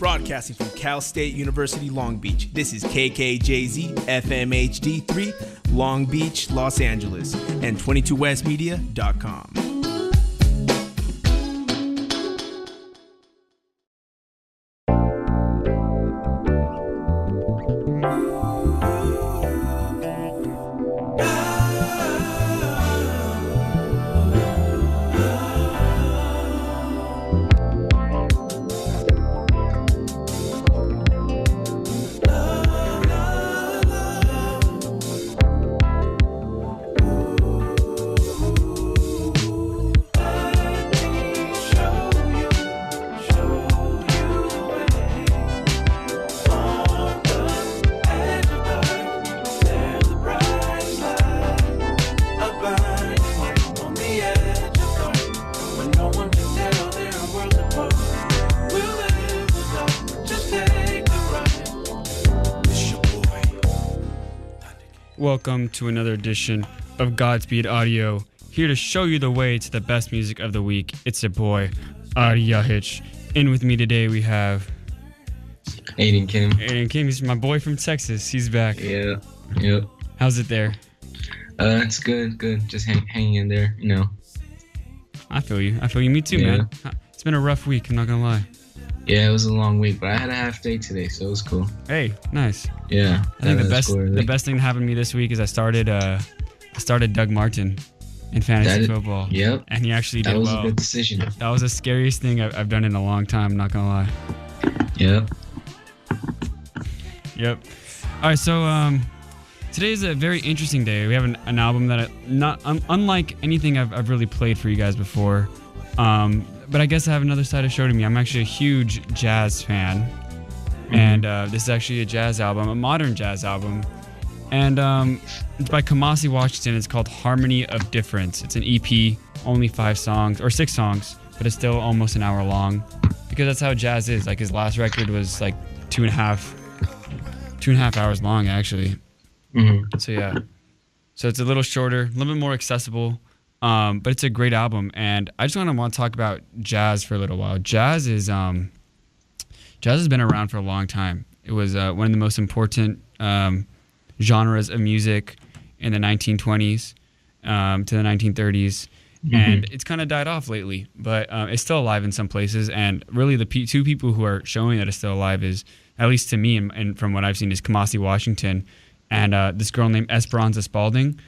Broadcasting from Cal State University, Long Beach. This is KKJZ FMHD3, Long Beach, Los Angeles, and 22westmedia.com. Welcome to another edition of Godspeed Audio, here to show you the way to the best music of the week. It's your boy, Arya Hitch. In with me today we have... Aiden Kim. Aiden Kim, he's my boy from Texas. He's back. Yeah, yep. How's it there? It's good. Just hanging in there, you know. I feel you. Me too, man. It's been a rough week, I'm not gonna lie. Yeah, it was a long week, but I had a half day today, so it was cool. Hey, nice. Yeah. I think the best thing that happened to me this week is I started Doug Martin in fantasy football. Yep. And he actually did well. That was a good decision. That was the scariest thing I've done in a long time, I'm not gonna lie. Yep. All right, so today is a very interesting day. We have an album that unlike anything I've really played for you guys before. But I guess I have another side of show to me. I'm actually a huge jazz fan. And this is actually a jazz album, a modern jazz album. And it's by Kamasi Washington. It's called Harmony of Difference. It's an EP, only 5 songs, or 6 songs, but it's still almost an hour long. Because that's how jazz is. Like his last record was like 2.5 hours long, actually. Mm-hmm. So yeah. So it's a little shorter, a little bit more accessible. But it's a great album, and I just want to talk about jazz for a little while. Jazz has been around for a long time. It was one of the most important genres of music in the 1920s to the 1930s, and it's kind of died off lately. But it's still alive in some places, and really the two people who are showing that it's still alive is, at least to me and from what I've seen, is Kamasi Washington and this girl named Esperanza Spalding.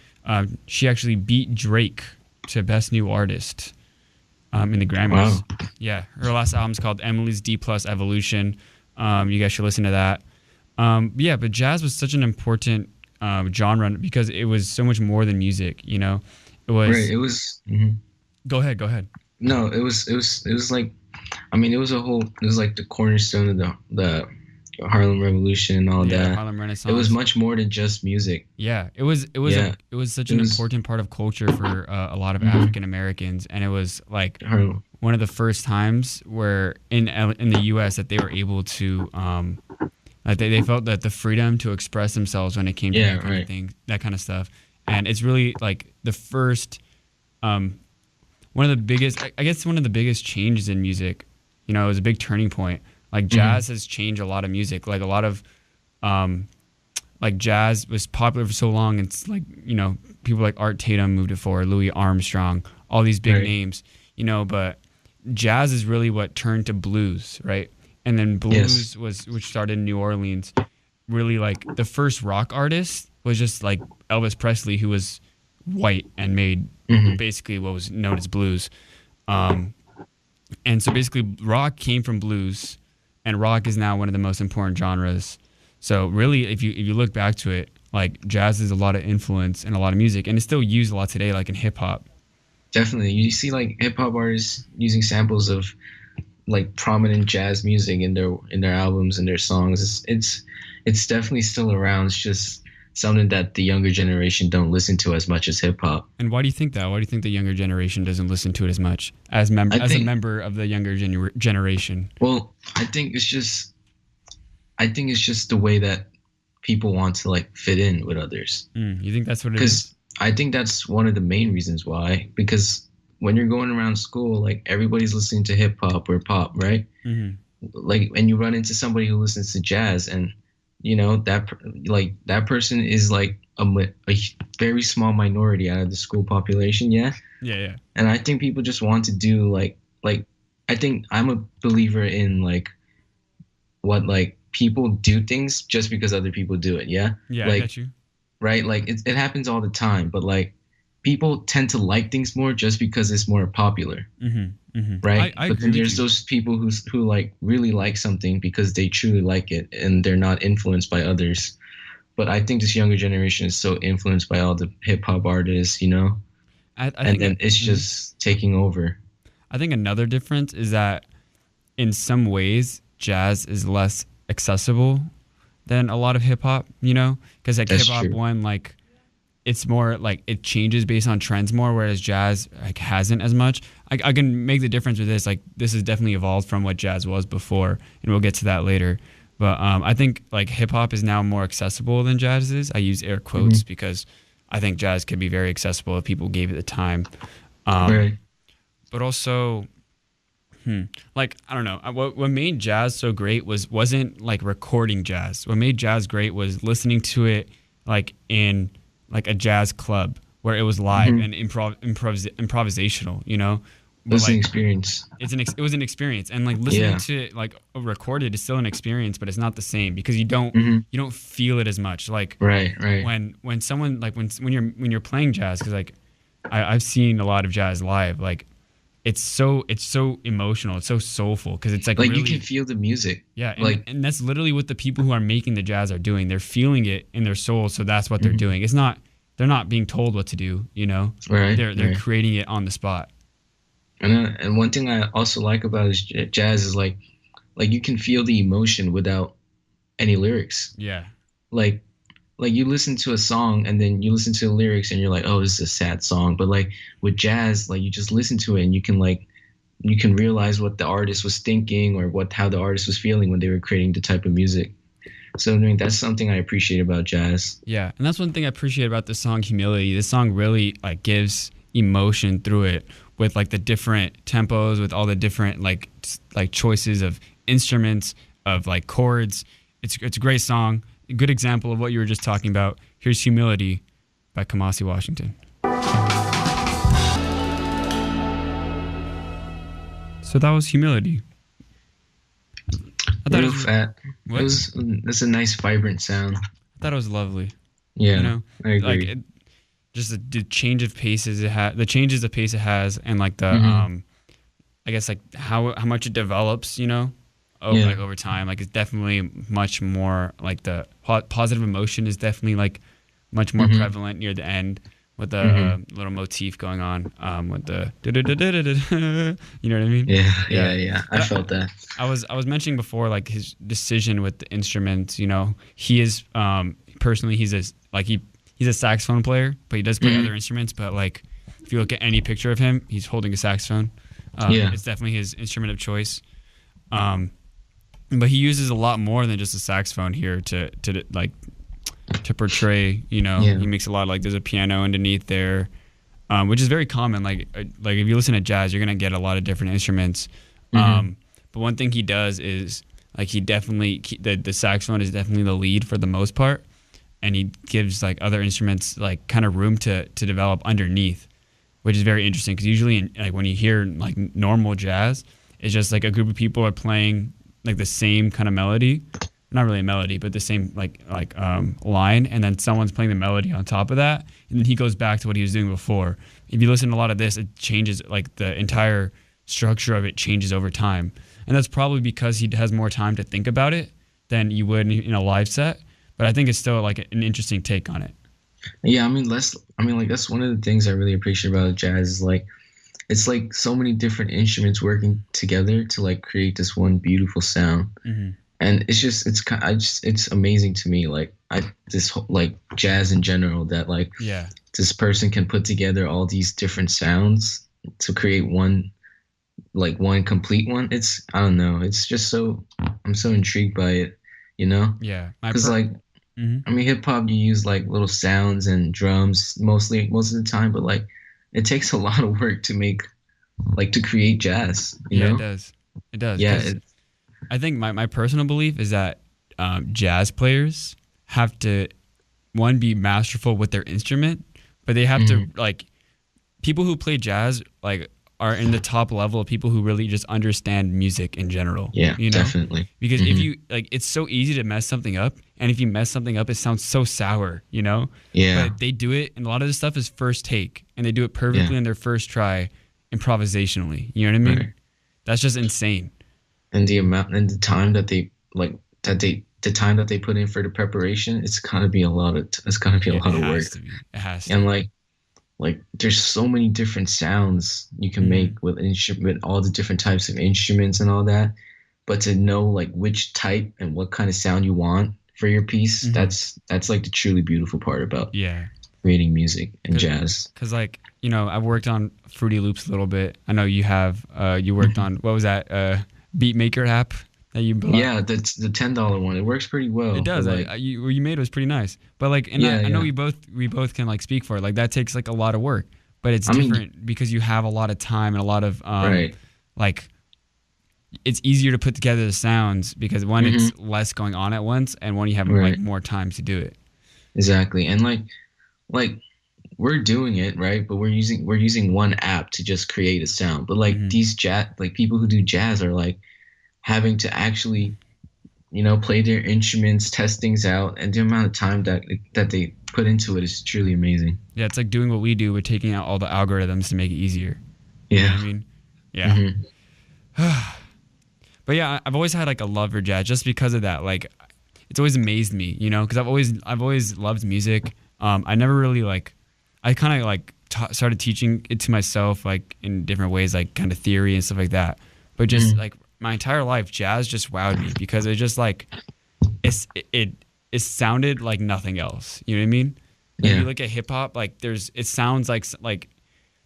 She actually beat Drake to Best New Artist in the Grammys. Wow. Yeah, her last album's called Emily's D+ Evolution. You guys should listen to that. But jazz was such an important genre because it was so much more than music. You know, it was. Right. It was. Mm-hmm. Go ahead. No, it was like, I mean, it was like the cornerstone of the Harlem Revolution and all that. Harlem Renaissance. It was much more than just music. Yeah, it was such an important part of culture for a lot of African Americans, and it was like one of the first times where in the U.S. that they were able to they felt that the freedom to express themselves when it came to that kind of thing, that kind of stuff, and it's really like the first one of the biggest changes in music. You know, it was a big turning point. Like jazz has changed a lot of music. Like a lot of, like jazz was popular for so long. It's like, you know, people like Art Tatum moved it forward, Louis Armstrong, all these big names, you know, but jazz is really what turned to blues, right? And then blues which started in New Orleans. Really like the first rock artist was just like Elvis Presley, who was white and made basically what was known as blues. And so basically rock came from blues. And rock is now one of the most important genres. So really, if you look back to it, like jazz is a lot of influence in a lot of music, and it's still used a lot today, like in hip hop. Definitely, you see like hip hop artists using samples of like prominent jazz music in their albums and their songs. It's definitely still around. It's just something that the younger generation don't listen to as much as hip hop. And why do you think that? Why do you think the younger generation doesn't listen to it as much as a member of the younger generation? Well, I think it's just the way that people want to like fit in with others. You think that's what it is? Because I think that's one of the main reasons why. Because when you're going around school, like everybody's listening to hip hop or pop, right? Mm-hmm. like, and you run into somebody who listens to jazz, and that person is like a very small minority out of the school population. Yeah. Yeah. And I think people just want to do like I think I'm a believer in like what like people do things just because other people do it. Yeah. Yeah, like, I get you. Right. Like it happens all the time, but like people tend to like things more just because it's more popular. Right. I but agree then there's with you. those people who like really like something because they truly like it and they're not influenced by others. But I think this younger generation is so influenced by all the hip hop artists, I and think then it's just taking over. I think another difference is that in some ways jazz is less accessible than a lot of hip hop, because like That's hip hop true. one, like it's more like it changes based on trends more, whereas jazz like hasn't as much. I can make the difference with this. Like this has definitely evolved from what jazz was before, and we'll get to that later. But I think like hip hop is now more accessible than jazz is. I use air quotes because I think jazz could be very accessible if people gave it the time. Right. But also, like I don't know, what made jazz so great wasn't like recording jazz. What made jazz great was listening to it like in like a jazz club where it was live and improvisational, But, Listening like, experience. it was an experience, and like listening to it like recorded is still an experience, but it's not the same because you don't feel it as much. Like Right. when someone like when you're playing jazz, because like I've seen a lot of jazz live, like it's so emotional, it's so soulful because it's like Like really, you can feel the music. yeah, and that's literally what the people who are making the jazz are doing. They're feeling it in their soul, so that's what they're doing. They're not being told what to do, Right. They're creating it on the spot. And one thing I also like about jazz is like you can feel the emotion without any lyrics. Yeah. Like you listen to a song and then you listen to the lyrics and you're like, oh, this is a sad song. But like with jazz, like you just listen to it and you can realize what the artist was thinking or how the artist was feeling when they were creating the type of music. So I mean, that's something I appreciate about jazz. Yeah, and that's one thing I appreciate about the song Humility. This song really like gives emotion through it with like the different tempos, with all the different like choices of instruments, of like chords. It's a great song. A good example of what you were just talking about. Here's Humility by Kamasi Washington. So that was Humility. I thought Real fat. What? That's a nice vibrant sound. I thought it was lovely. Yeah, I agree. Like just the change of paces it has, the changes of pace it has, and like the I guess like how much it develops, like over time. Like it's definitely much more like the positive emotion is definitely like much more prevalent near the end with the little motif going on with the you know what I mean? Yeah. I felt that. I was mentioning before like his decision with the instruments. He is personally he's a saxophone player, but he does play other instruments. But like if you look at any picture of him, he's holding a saxophone. It's definitely his instrument of choice. But he uses a lot more than just a saxophone here to portray, he makes a lot of like there's a piano underneath there, which is very common. Like if you listen to jazz, you're gonna get a lot of different instruments. But one thing he does is like he definitely the saxophone is definitely the lead for the most part, and he gives like other instruments like kind of room to develop underneath, which is very interesting because usually like when you hear like normal jazz, it's just like a group of people are playing like the same kind of melody. Not really a melody, but the same line, and then someone's playing the melody on top of that, and then he goes back to what he was doing before. If you listen to a lot of this, it changes, like the entire structure of it changes over time, and that's probably because he has more time to think about it than you would in a live set. But I think it's still like an interesting take on it. Yeah, that's one of the things I really appreciate about jazz is like it's like so many different instruments working together to like create this one beautiful sound. And it's amazing to me, like this like jazz in general, that like this person can put together all these different sounds to create one complete one. I don't know. It's just I'm so intrigued by it, Yeah. Because hip hop, you use like little sounds and drums most of the time, but like it takes a lot of work to make, like to create jazz. You know? It does. Yeah. I think my personal belief is that jazz players have to, one, be masterful with their instrument, but they have to, like, people who play jazz, like, are in the top level of people who really just understand music in general. Yeah, you know? Definitely. Because if you, like, it's so easy to mess something up, and if you mess something up, it sounds so sour, you know? Yeah. But they do it, and a lot of this stuff is first take, and they do it perfectly in their first try, improvisationally. You know what I mean? Right. That's just insane. And the amount and the time that they the time that they put in for the preparation, it's gotta be a lot of work. It has to. And like there's so many different sounds you can make with all the different types of instruments and all that. But to know like which type and what kind of sound you want for your piece, that's like the truly beautiful part about creating music and jazz. Because, like, you know, I've worked on Fruity Loops a little bit. I know you have. You worked on, what was that? Beatmaker app that you bought? Yeah, that's the $10 one. It works pretty well. It does. Like, what you made was pretty nice. But like, and I know we both can like speak for it. Like, that takes like a lot of work. But it's different because you have a lot of time and a lot of like, it's easier to put together the sounds because one, it's less going on at once, and one, you have like more time to do it. Exactly. And like we're doing it, right? But we're using one app to just create a sound. But like these people who do jazz are like having to actually, you know, play their instruments, test things out, and the amount of time that they put into it is truly amazing. Yeah, it's like doing what we do. We're taking out all the algorithms to make it easier. Yeah. You know what I mean? Yeah. But yeah, I've always had like a love for jazz just because of that. Like, it's always amazed me, you know, because I've always loved music. I never really like, I kind of like started teaching it to myself, like in different ways, like kind of theory and stuff like that. But just like my entire life, jazz just wowed me because it just like, it sounded like nothing else. You know what I mean? If you look at hip hop, like it sounds like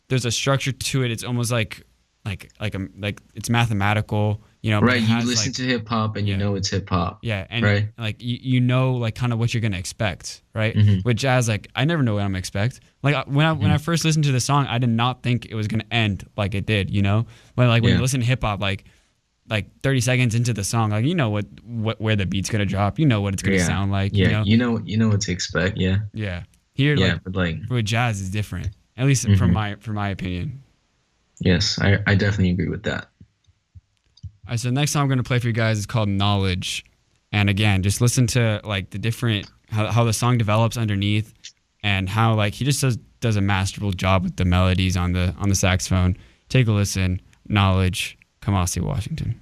there's a structure to it. It's almost like it's mathematical. You know, right? You listen to hip hop and you know it's hip hop. Yeah, and like you know, like kind of what you're gonna expect, right? With jazz, like I never know what I'm gonna expect. Like when I first listened to the song, I did not think it was gonna end like it did, you know. But like when you listen to hip hop, like 30 seconds into the song, like you know where the beat's gonna drop, you know what it's gonna sound like. Yeah, you know what to expect. Yeah. Yeah. Here, but like with jazz is different, at least from my opinion. Yes, I definitely agree with that. All right, so the next song I'm going to play for you guys is called Knowledge. And again, just listen to like the different, how the song develops underneath and how like he just does a masterful job with the melodies on the saxophone. Take a listen. Knowledge, Kamasi, Washington.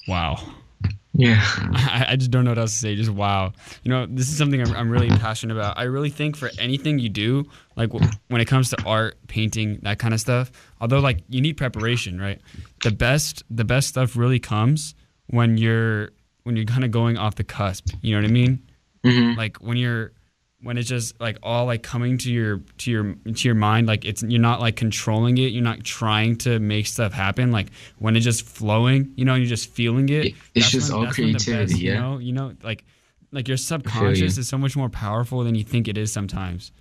Wow. Yeah. I just don't know what else to say. Just wow. You know, this is something I'm really passionate about. I really think for anything you do, like when it comes to art, painting, that kind of stuff, although like you need preparation, right? The best stuff really comes when you're kind of going off the cusp. You know what I mean? Like when it's just like all like coming to your mind, like you're not like controlling it, you're not trying to make stuff happen. Like when it's just flowing, you know, you're just feeling it. It's just all creativity, you know, like your subconscious is so much more powerful than you think it is sometimes.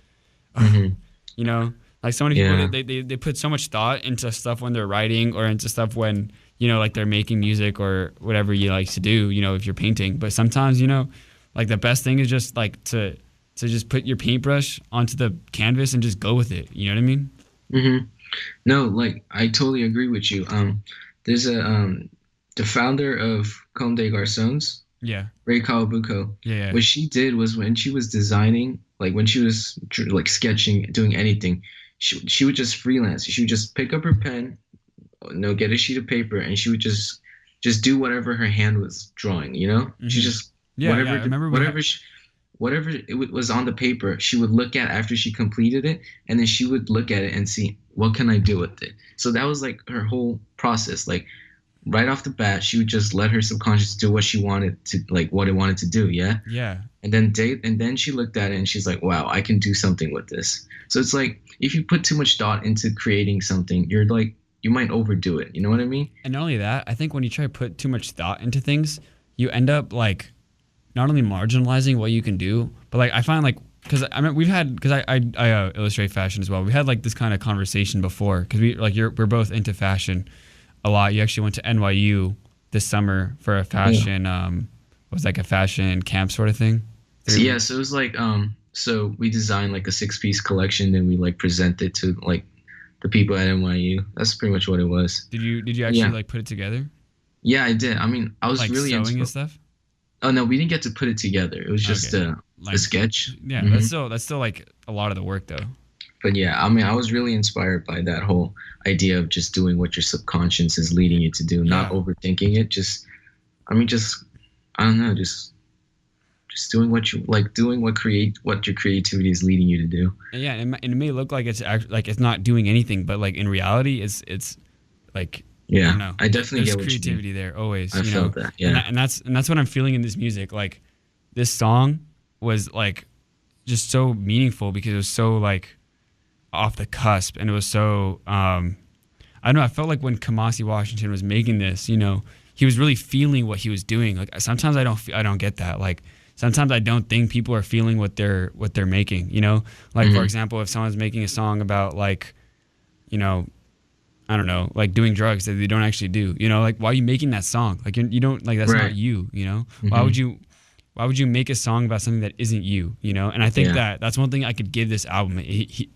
You know, like so many people they put so much thought into stuff when they're writing or into stuff when, you know, like they're making music or whatever you like to do, you know, if you're painting. But sometimes, you know, like the best thing is just like to just put your paintbrush onto the canvas and just go with it. You know what I mean? No, like I totally agree with you. There's the founder of Comme des Garçons, Ray Kawabuko. What she did was when she was designing, like when she was like sketching, doing anything, she would just freelance. She would just pick up her pen, get a sheet of paper, and she would just do whatever her hand was drawing. You know, she just whatever it was on the paper, she would look at after she completed it, and then she would look at it and see, what can I do with it? So that was like her whole process. Like right off the bat, she would just let her subconscious do what she wanted to, like what it wanted to do. Yeah. And then she looked at it and she's like, wow, I can do something with this. So it's like, if you put too much thought into creating something, you're like, you might overdo it. You know what I mean? And not only that, I think when you try to put too much thought into things, you end up like not only marginalizing what you can do, but like I find like because I mean I illustrate fashion as well. We had like this kind of conversation before because we're both into fashion a lot. You actually went to NYU this summer for a fashion was like a fashion camp sort of thing. So it was like so we designed like a 6-piece collection and we like present it to like the people at NYU. That's pretty much what it was. Did you actually like put it together? Yeah, I did. I mean, I was like really sewing and stuff. Oh no, we didn't get to put it together. It was just a sketch. Yeah, that's still like a lot of the work though. But yeah, I mean, I was really inspired by that whole idea of just doing what your subconscious is leading you to do, not overthinking it. I don't know, just doing what you like, doing what your creativity is leading you to do. And yeah, and it may look like it's like it's not doing anything, but like in reality, it's like. Yeah, I don't know. I definitely get what creativity you mean. there always. I felt that. Yeah, and that's what I'm feeling in this music. Like, this song was like just so meaningful because it was so like off the cusp, and it was so I don't know. I felt like when Kamasi Washington was making this, he was really feeling what he was doing. Like sometimes I don't get that. Like sometimes I don't think people are feeling what they're making. Like for example, if someone's making a song about like, I don't know, like doing drugs that they don't actually do. Like why are you making that song? Like you don't like that's not you. Why would you make a song about something that isn't you? And I think that's one thing I could give this album.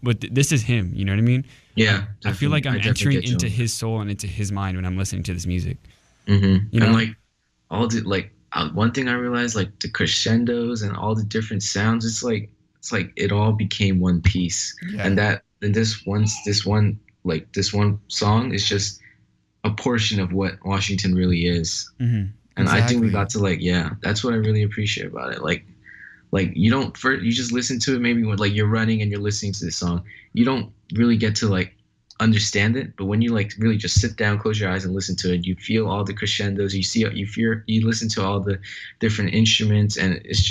But this is him. You know what I mean? Yeah. I feel like I'm entering into his soul and into his mind when I'm listening to this music. Mm-hmm. And like all the one thing I realized, like the crescendos and all the different sounds, it's like it all became one piece. Yeah. And this one song is just a portion of what Washington really is. Mm-hmm. And exactly. I think we got to that's what I really appreciate about it. Like you just listen to it maybe when like you're running and you're listening to this song. You don't really get to like understand it, but when you like really just sit down, close your eyes and listen to it, you feel all the crescendos, you listen to all the different instruments, and it's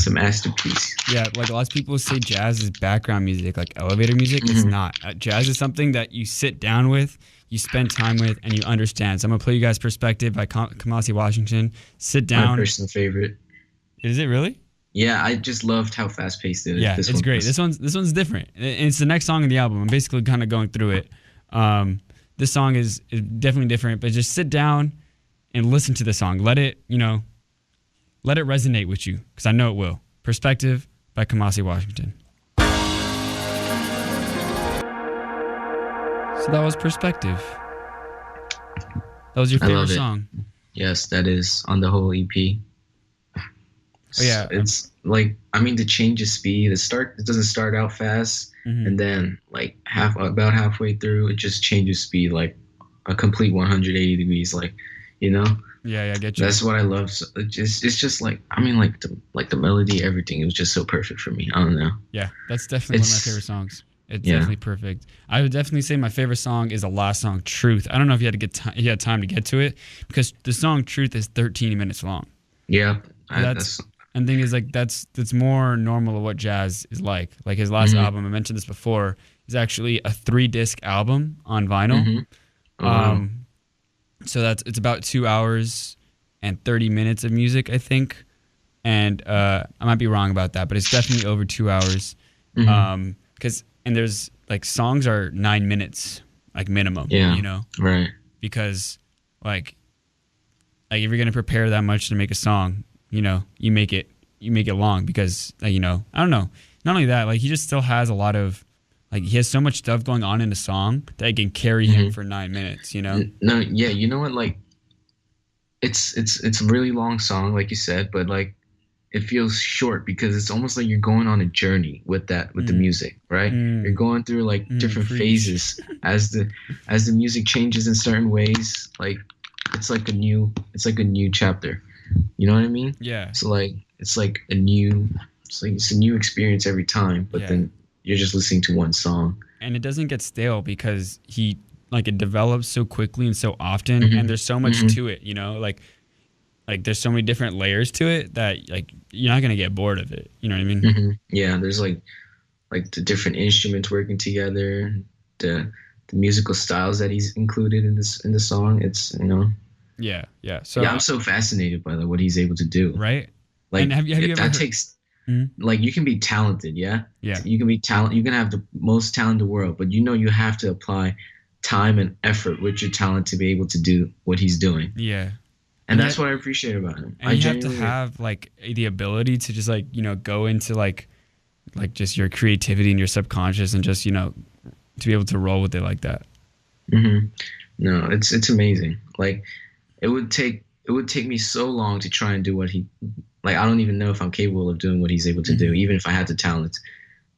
a masterpiece. Yeah, like a lot of people say jazz is background music, like elevator music. Mm-hmm. It's not. Jazz is something that you sit down with, you spend time with, and you understand. So I'm going to play you guys Perspective by Kamasi Washington. Sit down. My personal favorite. Is it really? Yeah, I just loved how fast-paced it is. Yeah, it's great. This one's different. And it's the next song in the album. I'm basically kind of going through it. This song is definitely different, but just sit down and listen to the song. Let it resonate with you, because I know it will. Perspective by Kamasi Washington. So that was Perspective. That was your favorite song? Yes, that is on the whole EP. Oh, yeah. It's like, I mean, the change of speed. It doesn't start out fast, and then like about halfway through, it just changes speed like a complete 180 degrees. Like, Yeah, I get you. That's what I love. So it's just like, I mean, like the melody, everything. It was just so perfect for me. I don't know. Yeah, that's definitely one of my favorite songs. It's definitely perfect. I would definitely say my favorite song is the last song, Truth. I don't know if you had time to get to it, because the song Truth is 13 minutes long. Yeah, and the thing is, like, that's more normal of what jazz is like. Like his last album, I mentioned this before, is actually a 3-disc album on vinyl. Mm-hmm. So it's about 2 hours and 30 minutes of music, I think. And I might be wrong about that, but it's definitely over 2 hours. Mm-hmm. And there's like songs are 9 minutes, like minimum. Yeah. Right. Because like if you're gonna prepare that much to make a song, you make it long, because I don't know. Not only that, like he just still has a lot of, like, he has so much stuff going on in the song that it can carry him for 9 minutes. No, yeah, you know what? Like, it's a really long song, like you said, but like it feels short because it's almost like you're going on a journey with the music, right? You're going through like different phases as the music changes in certain ways. Like it's like a new chapter. You know what I mean? Yeah. So like it's a new experience every time, but then you're just listening to one song. And it doesn't get stale because it develops so quickly and so often, and there's so much to it, like there's so many different layers to it that like you're not gonna get bored of it. You know what I mean? Mm-hmm. Yeah, there's like the different instruments working together, the musical styles that he's included in the song. It's Yeah. So I'm so fascinated by what he's able to do. Right. Like, and have you ever that takes Like you can be talented, Yeah. You can be you can have the most talent in the world, but you have to apply time and effort with your talent to be able to do what he's doing. Yeah. And that's what I appreciate about him. And you have to have like the ability to just like, go into like just your creativity and your subconscious and just, to be able to roll with it like that. Mm-hmm. No, it's amazing. Like it would take me so long to try and do what he, like, I don't even know if I'm capable of doing what he's able to do, even if I had the talent,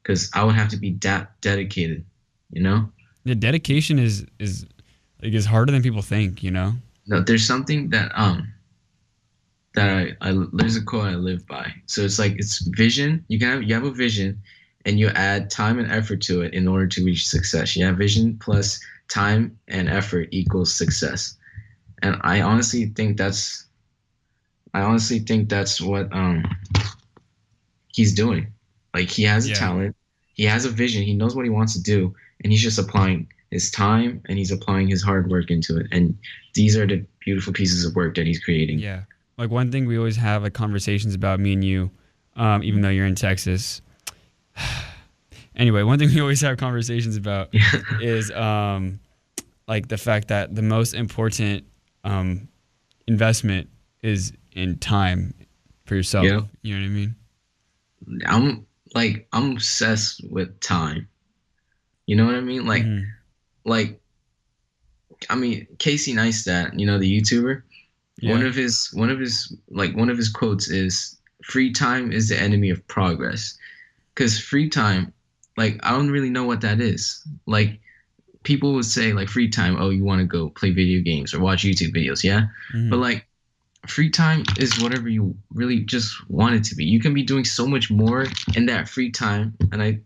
because I would have to be dedicated, The dedication is harder than people think, No, there's something that there's a quote I live by. So it's like, it's vision. You have a vision, and you add time and effort to it in order to reach success. You have vision plus time and effort equals success. And I honestly think that's what he's doing. Like, he has a talent, he has a vision, he knows what he wants to do, and he's just applying his time and he's applying his hard work into it. And these are the beautiful pieces of work that he's creating. Yeah. Like, one thing we always have like conversations about, me and you, even though you're in Texas. Anyway, one thing we always have conversations about is like the fact that the most important investment is in time for yourself. Yeah. You know what I mean? I'm obsessed with time. You know what I mean? Like, I mean, Casey Neistat, the YouTuber, one of his quotes is, "Free time is the enemy of progress." Because free time, like, I don't really know what that is. Like, people would say, like, free time, oh, you want to go play video games or watch YouTube videos, yeah? But, like, free time is whatever you really just want it to be. You can be doing so much more in that free time, and I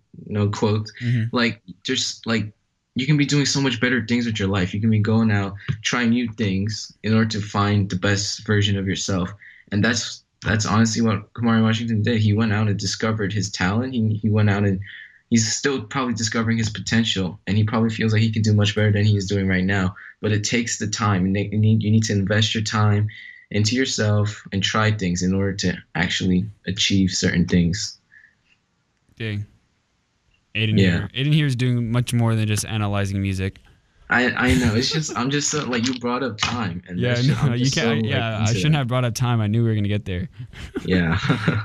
quote, like, just, like, you can be doing so much better things with your life. You can be going out, trying new things in order to find the best version of yourself. And that's honestly what Kamari Washington did. He went out and discovered his talent. He went out and he's still probably discovering his potential, and he probably feels like he can do much better than he is doing right now. But it takes the time, and you need to invest your time into yourself and try things in order to actually achieve certain things. Dang. Aiden here is doing much more than just analyzing music. I know. It's just, I'm just so, like, you brought up time. And you can't. So, I shouldn't have brought up time. I knew we were going to get there. Yeah. I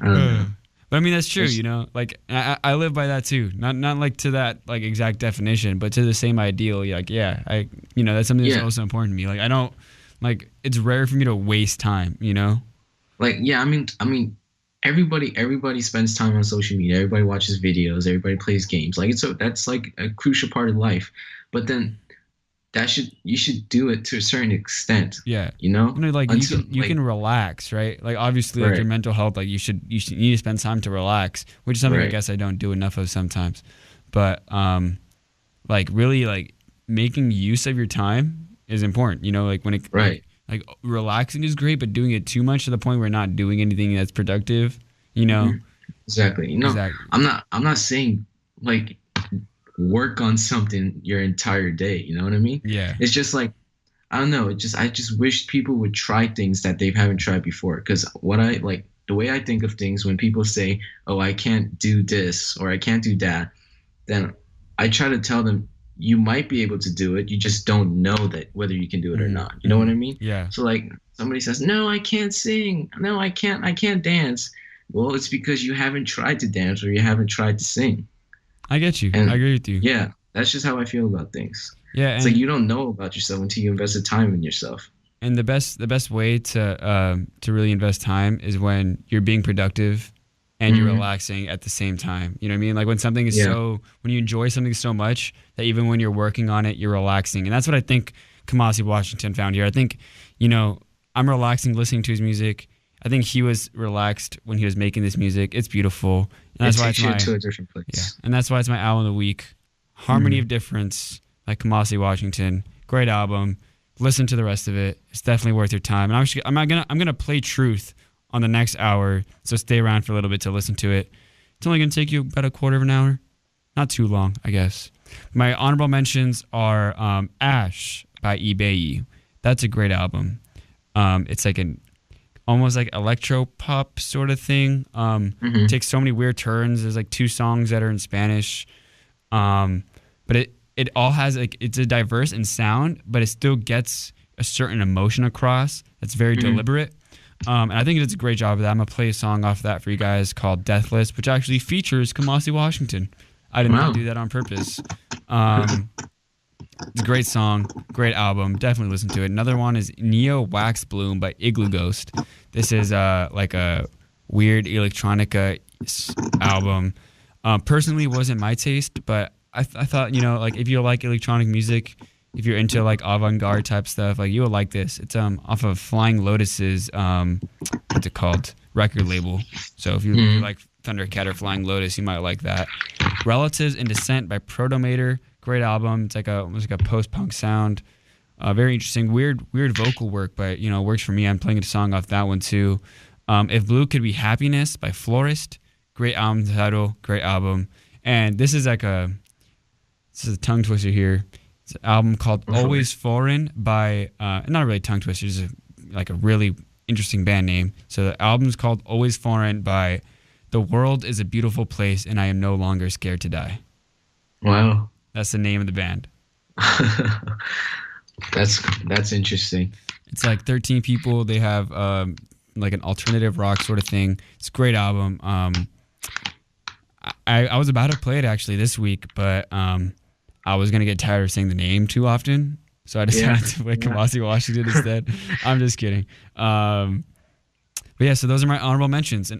don't know. But I mean, that's true, like, I live by that too. Not like to that like exact definition, but to the same ideal. Like, that's something that's also important to me. Like, I don't, like, it's rare for me to waste time, Like, yeah, I mean, everybody spends time on social media. Everybody watches videos. Everybody plays games. Like, that's like a crucial part of life. But then you should do it to a certain extent. Yeah. Like, you can relax, right? Like, obviously, like, your mental health, like, you need to spend time to relax, which is something I guess I don't do enough of sometimes. But like, really, like, making use of your time is important. Like, when it like relaxing is great, but doing it too much to the point where you're not doing anything that's productive, Exactly. Exactly. I'm not saying, like, work on something your entire day. You know what I mean? Yeah. It's just like, I don't know. I just wish people would try things that they haven't tried before. Because the way I think of things, when people say, "Oh, I can't do this" or "I can't do that," then I try to tell them, you might be able to do it. You just don't know that whether you can do it or not. You know what I mean? Yeah. So, like, somebody says, "No, I can't sing. No, I can't dance." Well, it's because you haven't tried to dance or you haven't tried to sing. I get you. I agree with you. Yeah, that's just how I feel about things. Yeah, it's like you don't know about yourself until you invest the time in yourself. And the best way to really invest time is when you're being productive and you're relaxing at the same time. You know what I mean? Like, when something is when you enjoy something so much that even when you're working on it, you're relaxing. And that's what I think Kamasi Washington found here. I think, I'm relaxing listening to his music. I think he was relaxed when he was making this music. It's beautiful. And that's why it's to a different place. Yeah. And that's why it's my album of the week. Harmony of Difference by Kamasi Washington. Great album. Listen to the rest of it. It's definitely worth your time. And I'm gonna play Truth on the next hour, so stay around for a little bit to listen to it. It's only gonna take you about a quarter of an hour. Not too long, I guess. My honorable mentions are Ash by eBay. That's a great album. It's like almost like electro pop sort of thing. Takes so many weird turns. There's like 2 songs that are in Spanish, but it all has like, it's a diverse in sound, but it still gets a certain emotion across that's very deliberate. And I think it does a great job of that. I'm gonna play a song off of that for you guys called Deathless, which actually features Kamasi Washington. I did not do that on purpose. It's a great song, great album. Definitely listen to it. Another one is Neo Wax Bloom by Igloo Ghost. This is like a weird electronica album. Personally, it wasn't my taste, but I thought, you know, like if you like electronic music, if you're into like avant-garde type stuff, like you will like this. It's off of Flying Lotus's what's it called, record label. So if you like Thundercat or Flying Lotus, you might like that. Relatives in Descent by Protomator, great album. It's like almost like a post-punk sound. Very interesting, weird vocal work, but you know, works for me. I'm playing a song off that one too. If Blue Could Be Happiness by Florist, great album title, great album. And this is a tongue twister here. It's an album called Always Foreign by, not really a tongue twister, just like a really interesting band name. So the album's called Always Foreign by The World is a Beautiful Place and I Am No Longer Scared to Die. Wow. That's the name of the band. That's interesting. It's like 13 people. They have like an alternative rock sort of thing. It's a great album. I was about to play it actually this week, but I was going to get tired of saying the name too often. So I decided to play Kamasi Washington instead. I'm just kidding. But yeah, so those are my honorable mentions. And